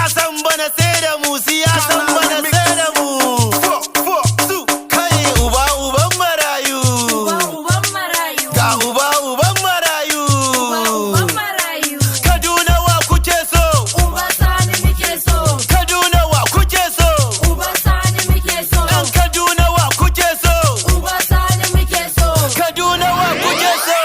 Siyasan bana sai da mu, siyasan bana sai da mu. Kai uba uban marayu, ga uba uban marayu. Kaduna wa kuke so? Uba Sani muke so. Kaduna wa kuke so? Uba Sani muke so. Yan Kaduna wa kuke so? Uba Sani muke so. Kaduna wa kuke so?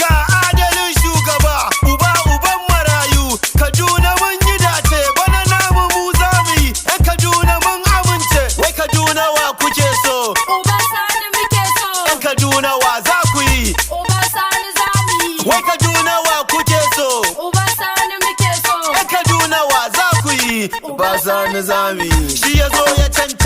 Ga adalin shugaba, uba uban marayu. Kaduna mun yi dace, bana namu mu zamu yi. Yan Kaduna mun amince, wai Kaduna wa kuke so? Uba Sani muke so. Yan Kaduna wa za ku yi? Uba Sani za mu yi. Wai Kaduna wa kuke so? Uba Sani muke so. Yan Kaduna wa za ku yi? Ba sani za mu yi. Shi ya zo ya cancanta